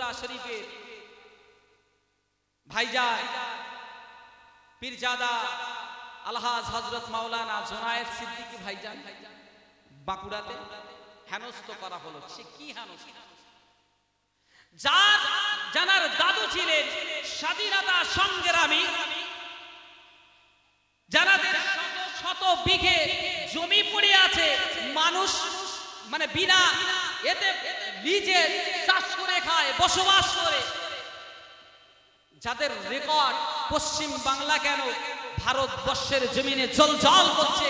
ফুরফুরা শরীফের ভাইজান পীরজাদা আলহাজ হযরত মাওলানা জুনায়েদ সিদ্দিকী ভাইজান বাঁকুড়াতে হেনস্থ করা হলো। সে কি হেনস্থ? জানার দাদু ছিলেন স্বাধীনতা সংগ্রামী, যারাদের শত শত বিঘে জমি পড়ে আছে, মানুষ মানে বিনা এতে লিজে চাষ করে খায়, বসবাস করে, যাদের রেকর্ড পশ্চিম বাংলা কেন ভারতবর্ষের জমিনে জলজল করছে,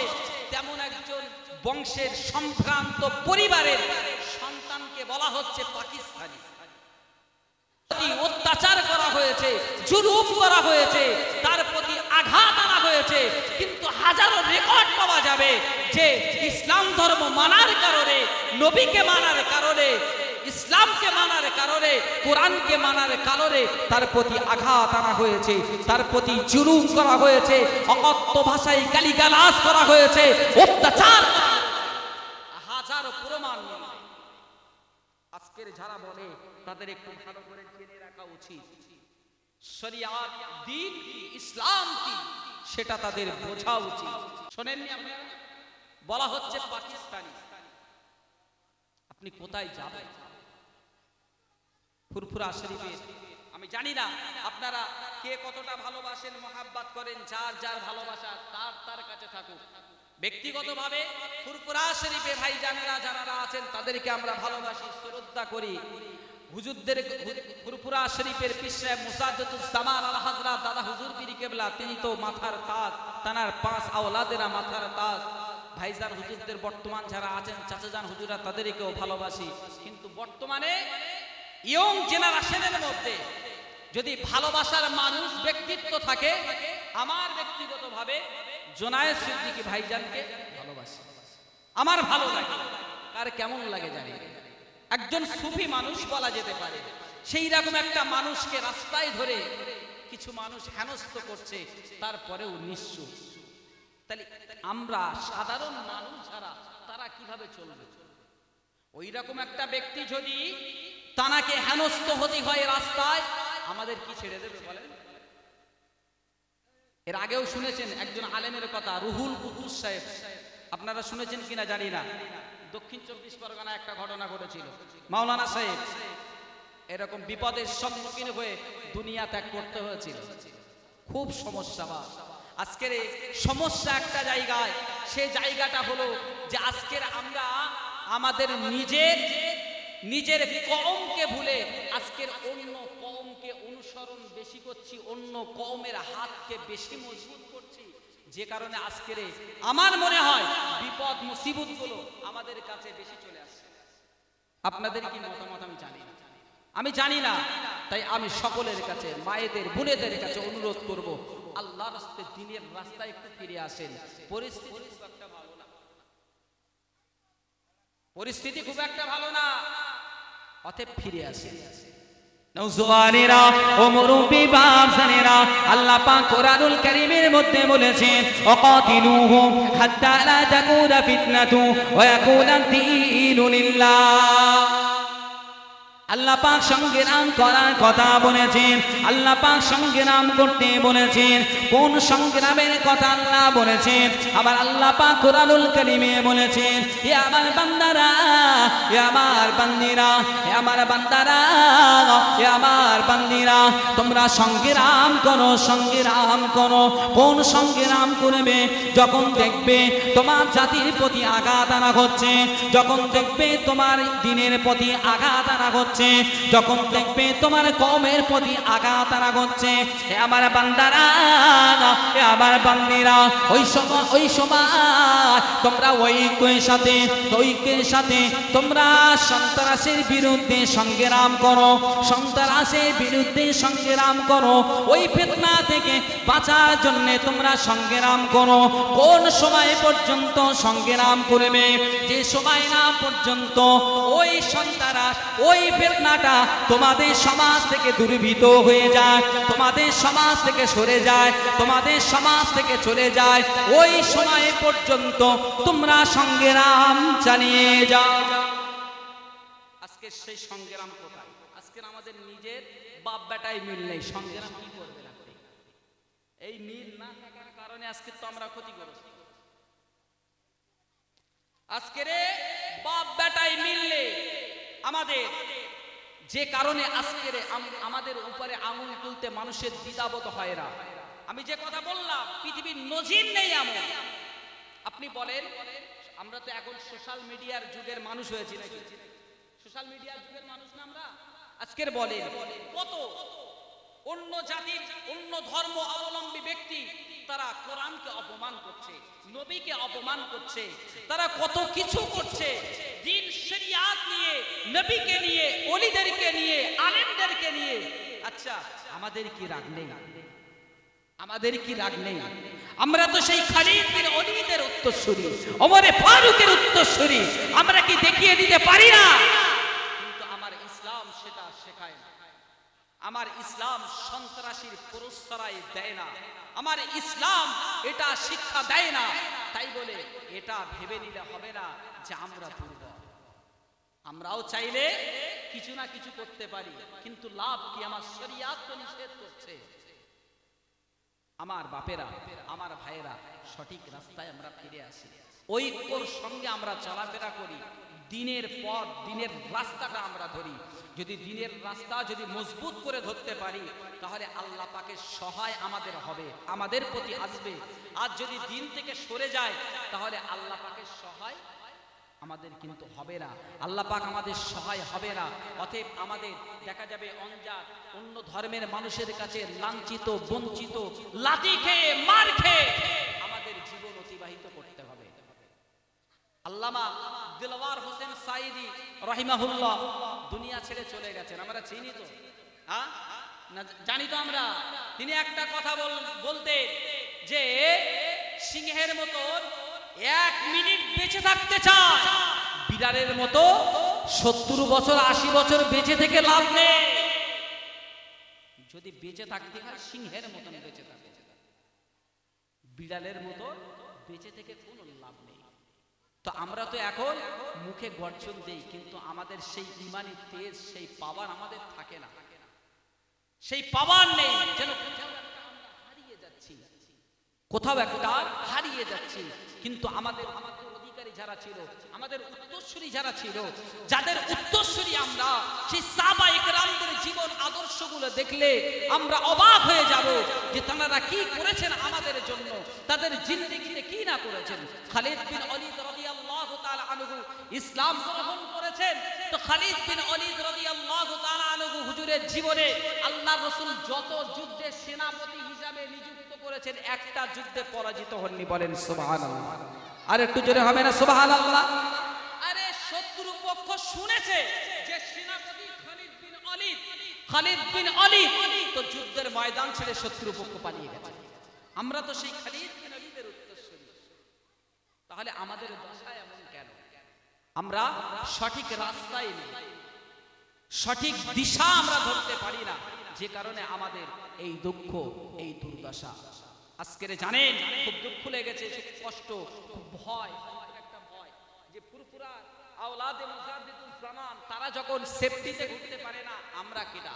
তেমন একজন বংশের সম্ভ্রান্ত পরিবারের সন্তানকে বলা হচ্ছে পাকিস্তানি। অত্যাচার করা হয়েছে, জুলুম করা হয়েছে, তার প্রতি আঘাত আনা হয়েছে, কিন্তু হাজারো রেকর্ড পাওয়া যাবে যে ইসলাম ধর্ম মানার কারণে, নবীকে মানার কারণে, ইসলামকে মানার কারণে, কোরআনকে মানার কারণে তার প্রতি আঘাত আনা হয়েছে, তার প্রতি জুলুম করা হয়েছে, অকথ্য ভাষায় গালিগালাজ করা হয়েছে, অত্যাচার, হাজারো প্রমাণ। আজকের যারা বলে তাদের একটু ভালো করে জেনে রাখা উচিত শরিয়াত দ্বীন কি, ইসলাম কি, সেটা তাদের বোঝা উচিত। শোনেননি আপনারা? বলা হচ্ছে পাকিস্তানি। আপনি কোথায় যাবেন? ফুরফুরা শরীফে আমি জানি না আপনারা কে কতটা ভালোবাসেন, মহাব্বত করেন, যার যার ভালোবাসা তার কাছে থাকুক। ব্যক্তিগতভাবে ফুরফুরা শরীফে ভাইজানেরা যারা আছেন তাদেরকে আমরা ভালোবাসি, শ্রদ্ধা করি। হুজুরদের ফুরফুরা শরীফের পীর সাহেব মুসাদ্দুস জামান আল হযরত দাদা হুজুর পীর কেবলা, তিনি তো মাথার তাজ, তানার 5 আওলাদেরা মাথার তাজ। ভাইজান হুজুরদের বর্তমান যারা আছেন, চাচাজান হুজুরা, তাদেরকেও ভালোবাসি। কিন্তু বর্তমানে ইয়ং জেনারেশনের মধ্যে যদি ভালোবাসার মানুষ, ব্যক্তিত্ব থাকে, আমার ব্যক্তিগতভাবে জুনায়েদ সিদ্দিকী ভাইজানকে ভালোবাসি, আমার ভালো লাগে। কার কেমন লাগে জানি, একজন সুফি মানুষ বলা যেতে পারে, সেই রকম একটা মানুষকে রাস্তায় ধরে কিছু মানুষ হেনস্থ করছে, তারপরেও নিশ্চুপ। তাহলে আমরা সাধারণ মানুষ যারা, তারা কিভাবে চলবে? ওই রকম একটা ব্যক্তি যদি তানাকে হেনস্থ হতে হয় রাস্তায়, আমাদের কি ছেড়ে দেবে বলেন? এর আগেও শুনেছেন একজন আলেমের কথা, রুহুল কুদ্দুস সাহেব, আপনারা শুনেছেন কিনা জানি না। দক্ষিণ 24 পরগনা একটা ঘটনা ঘটেছিল। মাওলানা সাহেব এরকম বিপদের সম্মুখীন হয়ে দুনিয়া ত্যাগ করতে হয়েছিল। খুব সমস্যা। আজকের সমস্যা একটা জায়গায়, সে জায়গাটা হলো যে আজকের আমরা আমাদের নিজের কওমকে ভুলে আজকের অন্য কওমকে অনুসরণ বেশি করছি, অন্য কওমের হাতকে বেশি মজবুত করছি, যে কারণে আজকের আমার মনে হয় বিপদ মুসিবত গুলো আমাদের কাছে বেশি চলে আসছে। আপনাদের কি মতামত আমি জানি না। তাই আমি সকলের কাছে, মায়েদের, বোনেদের কাছে অনুরোধ করব, আল্লাহর রাস্তায়, দ্বীনের রাস্তায় একটু ফিরে আসেন। পরিস্থিতি খুব একটা ভালো না, পরিস্থিতি খুব একটা ভালো না, অতএব ফিরে আসেন। নওজওয়ানেরা ও মুরব্বি বাপজানেরা, আল্লাহ পাক কোরআনুল কারীমের মধ্যে বলেছেন, ওয়াকাতিলুহুম হাত্তা লা তাকুনা ফিতনাতু ওয়া ইয়াকুনা দ্বীনু লিল্লাহ। আল্লাহ পাক সংগ্রাম করার কথা বলেছেন, আল্লাহ পাক সংগ্রাম করতে বলেছেন। কোন সংগ্রামের কথা আল্লাহ বলেছেন? আবার আল্লাহ পাক কোরআনুল কারীমে বলেছেন, হে আমার বান্দারা, হে আমার বান্দিরা, হে আমার বান্দারা, হে আমার বান্দিরা, তোমরা সংগ্রাম করো, সংগ্রাম করো। কোন সংগ্রাম করবে? যখন দেখবে তোমার জাতির প্রতি আঘাত আনা হচ্ছে, যখন দেখবে তোমার দ্বীনের প্রতি আঘাত আনা হচ্ছে, যখন দেখবে তোমার কওমের প্রতি আঘাত আনা হচ্ছে, হে আমার বান্দারা, হে আমার বান্দিরা, ওই সময় তোমরা ঐক্যের সাথে তোমরা সন্ত্রাসের বিরুদ্ধে সংগ্রাম করো, সন্ত্রাসের বিরুদ্ধে সংগ্রাম করো। ওই ফিতনা থেকে বাঁচার জন্য তোমরা সংগ্রাম করো। কোন সময় পর্যন্ত সংগ্রাম করবে? যে সময় না পর্যন্ত ওই সন্ত্রাস, ওই ফিতনাটা তোমাদের সমাজ থেকে দূরীভূত হয়ে যায়, তোমাদের সমাজ থেকে সরে যায়, তোমাদের সমাজ থেকে চলে যায়, ওই সময় পর্যন্ত তোমরা সংগ্রাম চালিয়ে যাও। আজকে সেই সংগ্রাম কোথায়? আজকে আমাদের নিজের বাপ বেটাই মিল নেই, সঙ্গে না কি করবে আপনি? এই মিল না থাকার কারণে আজকে তো আমরা ক্ষতিগ্রস্ত। আজকের বাপ বেটাই মিল নেই আমাদের, যে কারণে আজকের আমাদের উপরে আঙুল তুলতে মানুষের দ্বিধাবোধ হয় না। আমি যে কথা বললাম, পৃথিবীর নজির নেই এমন। আপনি বলেন, আমরা তো এখন সোশ্যাল মিডিয়ার যুগের মানুষ হয়েছি নাকি? সোশ্যাল মিডিয়ার যুগের মানুষ না আমরা? আজকের বলেন কত অন্য জাতির অন্য ধর্ম অবলম্বী ব্যক্তি তারা কোরআনকে অপমান করছে, নবীকে অপমান করছে, তারা কত কিছু করছে দ্বীন শরিয়াত নিয়ে, নবীকে নিয়ে, ওলিদেরকে নিয়ে, আলেমদেরকে নিয়ে। আচ্ছা, আমাদের কি রাগ নেই? আমাদের কি রাগ নেই? আমরা তো সেই খালিদ বিন ওলীদের উত্তরসূরি, ওমরে ফারুকের উত্তরসূরি, আমরা কি দেখিয়ে দিতে পারি না? কিন্তু আমার ইসলাম সেটা শেখায় না। আমার ইসলাম সন্ত্রাসীর প্রশ্রয় দেয় না, আমার ইসলাম এটা শিক্ষা দেয় না। তাই বলে এটা ভেবে নিলে হবে না যে আমরা দুর্বল। আমরাও চাইলে কিছু না কিছু করতে পারি, কিন্তু লাভ কি? আমার শরিয়াত তো নিষেধ করছে। আমার বাপেরা, আমার ভাইয়েরা, সঠিক রাস্তায় আমরা ফিরে আসি, ঐক্যর সঙ্গে আমরা চলাফেরা করি, দিনের পথ, দিনের রাস্তাটা আমরা ধরি। যদি দিনের রাস্তা যদি মজবুত করে ধরতে পারি, তাহলে আল্লাহ পাকের সহায় আমাদের হবে, আমাদের প্রতি আসবে। আর যদি দিন থেকে সরে যায়, তাহলে আল্লাহ পাকের সহায় আমাদের কিন্তু হবে না, আল্লাহ পাক আমাদের সহায় হবে না। অতএব আমাদের দেখা যাবে অঞ্জাত অন্য ধর্মের মানুষের কাছে লাঞ্ছিত, বঞ্চিত, লাঠি খেয়ে, মার খেয়ে আমাদের জীবন অতিবাহিত করতে হবে। আল্লামা দিলওয়ার হোসেন সাঈদী রাহিমাহুল্লাহ দুনিয়া ছেড়ে চলে গেছেন, আমরা চিনি তো, হ্যাঁ না জানি তো আমরা। তিনি একটা কথা বলতে যে সিংহের মতন 1 মিনিট বেঁচে থাকতে চায়, বিড়ালের মতো 70 বছর 80 বছর বেঁচে থেকে লাভ নেই। যদি বেঁচে থাকতে হয় সিংহের মতন বেঁচে থাকে, বিড়ালের মতো বেঁচে থেকে কোনো লাভ নেই। তো আমরা তো এখন মুখে গর্জন দেই, কিন্তু আমাদের সেই ইমানি তেজ, সেই পাওয়ার আমাদের থাকে না, সেই পাওয়ার নেই। যেন হারিয়ে যাচ্ছি, কোথাও একটা হারিয়ে যাচ্ছি। কিন্তু আমাদের অধিকারী যারা ছিল, আমাদের উত্তরসূরি যারা ছিল, যাদের উত্তরসূরি আমরা, সেই সাহাবা ইকরামদের জীবন আদর্শগুলো দেখলে আমরা অবাক হয়ে যাব যে তারা কি করেছেন আমাদের জন্য, তাদের জিন্দেগিতে কি না করেছেন। খালিদ বিন ওলীদ রাদিয়াল্লাহু তাআলা আনহু ইসলাম গ্রহণ করেছেন। তো খালিদ বিন ওলীদ রাদিয়াল্লাহু তাআলা আনহু হুজুরের জীবনে আল্লাহর রাসূল যত যুদ্ধের সেনাপতি হিসাবে নিযুক্ত করেছেন, একটা যুদ্ধে পরাজিত হননি। বলেন সুবহানাল্লাহ। আর একটু জোরে হবে না সুবহানাল্লাহ? আরে শত্রু পক্ষ শুনেছে যে সেনাপতি খালিদ বিন ওলীদ, খালিদ বিন ওলীদ, তো যুদ্ধের ময়দান ছেড়ে শত্রু পক্ষ পালিয়ে গেছে। আমরা তো সেই খালিদ বিন ওলীদের উত্তরসূরি, তাহলে আমাদের দশা এমন কেন? আমরা সঠিক রাস্তায় নেই, সঠিক দিশা আমরা ধরতে পারি না, যে কারণে আমাদের এই দুঃখ, এই দুর্দশা। আজকের জানেন খুব দুঃখ লেগেছে, খুব কষ্ট, খুব ভয়, একটা ভয় যে ফুরফুরা আওলাদে মুজাদ্দিদুল জামান তারা যখন সেফটিতে ঘুরতে পারে না, আমরা কিনা